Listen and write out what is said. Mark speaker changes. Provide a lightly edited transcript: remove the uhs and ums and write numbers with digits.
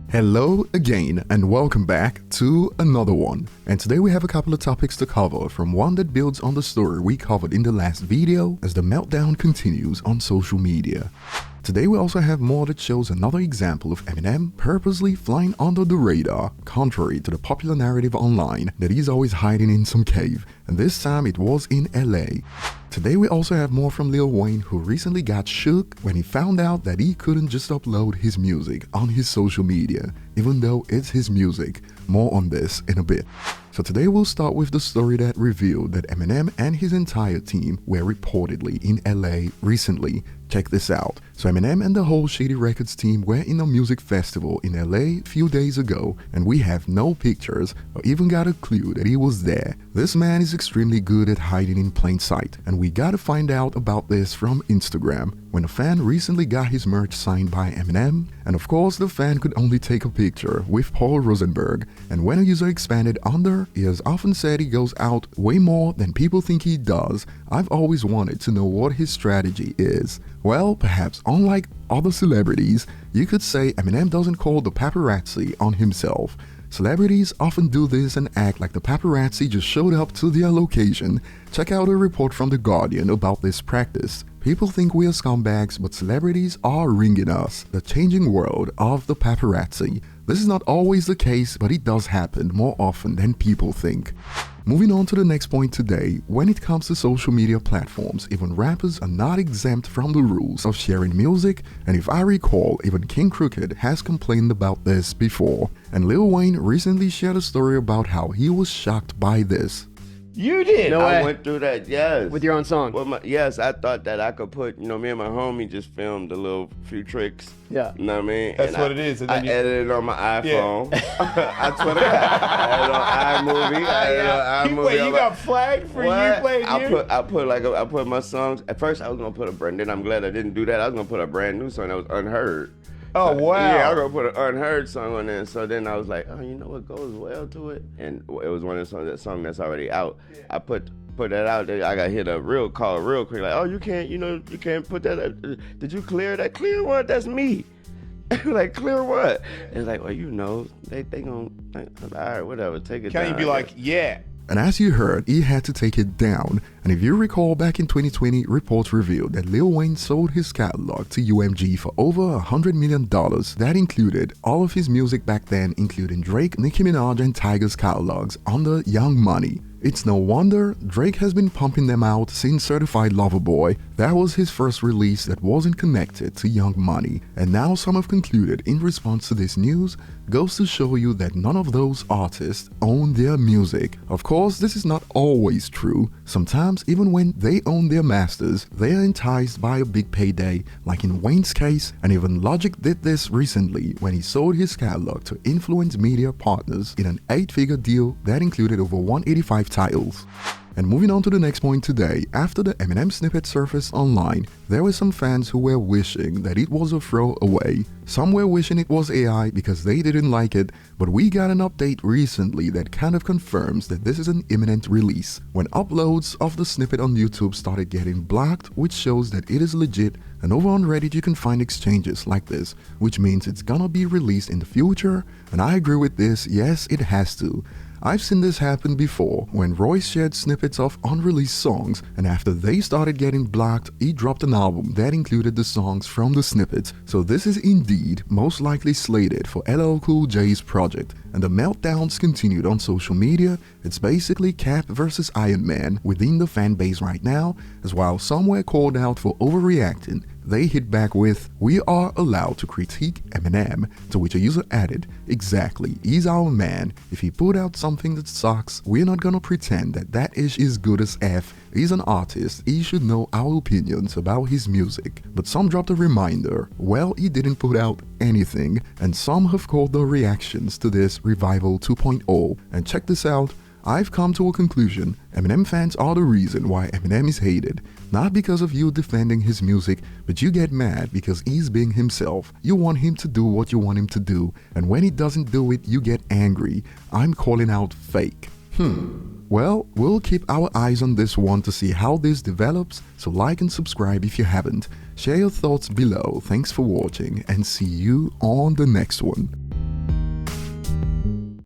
Speaker 1: Hello again and welcome back to another one. And today we have a couple of topics to cover, from one that builds on the story we covered in the last video as the meltdown continues on social media. Today we also have more that shows another example of Eminem purposely flying under the radar, contrary to the popular narrative online that he's always hiding in some cave, and this time it was in LA. Today we also have more from Lil Wayne, who recently got shook when he found out that he couldn't just upload his music on his social media, even though it's his music. More on this in a bit. So today we'll start with the story that revealed that Eminem and his entire team were reportedly in LA recently. Check this out. So Eminem and the whole Shady Records team were in a music festival in LA a few days ago, and we have no pictures or even got a clue that he was there. This man is extremely good at hiding in plain sight, and we gotta find out about this from Instagram, when a fan recently got his merch signed by Eminem, and of course the fan could only take a picture with Paul Rosenberg, and when a user expanded under, he has often said he goes out way more than people think he does. I've always wanted to know what his strategy is. Well, perhaps unlike other celebrities, you could say Eminem doesn't call the paparazzi on himself. Celebrities often do this and act like the paparazzi just showed up to their location. Check out a report from The Guardian about this practice. People think we are scumbags, but celebrities are ringing us, the changing world of the paparazzi. This is not always the case, but it does happen more often than people think. Moving on to the next point today, when it comes to social media platforms, even rappers are not exempt from the rules of sharing music, and if I recall, even King Crooked has complained about this before. And Lil Wayne recently shared a story about how he was shocked by this.
Speaker 2: You did?
Speaker 3: No way.
Speaker 2: I went through that, yes.
Speaker 3: With your own song?
Speaker 2: Well, yes, I thought that I could put, me and my homie just filmed a little few tricks.
Speaker 3: Yeah.
Speaker 2: You know what I mean?
Speaker 4: That's
Speaker 2: and
Speaker 4: what it is. And
Speaker 2: I
Speaker 4: then
Speaker 2: edited it on my iPhone. Yeah. I swear to God. I had it on iMovie. I had it on iMovie.
Speaker 4: Wait, you got flagged for
Speaker 2: What?
Speaker 4: you playing you?
Speaker 2: I put my songs. At first, I was gonna put a brand. Then I'm glad I didn't do that. I was gonna put a brand new song that was unheard.
Speaker 4: Oh, wow.
Speaker 2: Yeah, I was gonna put an unheard song on there. So then I was like, oh, you know what goes well to it? And it was one of the songs, that song that's already out. Yeah. I put that out there. I got hit a real call real quick. Like, oh, you can't put that. Did you clear that? Clear what? That's me. Like, clear what? It's like, well, they gonna, all right, whatever, take it down.
Speaker 4: Can't you be like, yeah.
Speaker 1: And as you heard, he had to take it down. And if you recall, back in 2020, reports revealed that Lil Wayne sold his catalog to UMG for over $100 million. That included all of his music back then, including Drake, Nicki Minaj, and Tyga's catalogs under Young Money. It's no wonder Drake has been pumping them out since Certified Lover Boy. That was his first release that wasn't connected to Young Money. And now some have concluded in response to this news goes to show you that none of those artists own their music. Of course, this is not always true. Sometimes even when they own their masters, they are enticed by a big payday, like in Wayne's case, and even Logic did this recently when he sold his catalog to Influence Media Partners in an 8-figure deal that included over 185 titles. And moving on to the next point today, after the Eminem snippet surfaced online, there were some fans who were wishing that it was a throwaway. Some were wishing it was AI because they didn't like it, but we got an update recently that kind of confirms that this is an imminent release, when uploads of the snippet on YouTube started getting blocked, which shows that it is legit, and over on Reddit you can find exchanges like this, which means it's gonna be released in the future, and I agree with this, yes it has to. I've seen this happen before, when Royce shared snippets of unreleased songs, and after they started getting blocked, he dropped an album that included the songs from the snippets. So this is indeed most likely slated for LL Cool J's project, and the meltdowns continued on social media. It's basically Cap versus Iron Man within the fan base right now, as while some were called out for overreacting, they hit back with, "We are allowed to critique Eminem," to which a user added, "Exactly, he's our man. If he put out something that sucks, we're not gonna pretend that ish is good as F. He's an artist, he should know our opinions about his music." But some dropped a reminder, well, he didn't put out anything, and some have called the reactions to this Revival 2.0. And check this out, I've come to a conclusion. Eminem fans are the reason why Eminem is hated. Not because of you defending his music, but you get mad because he's being himself. You want him to do what you want him to do, and when he doesn't do it, you get angry. I'm calling out fake. Well, we'll keep our eyes on this one to see how this develops, so like and subscribe if you haven't. Share your thoughts below. Thanks for watching, and see you on the next one.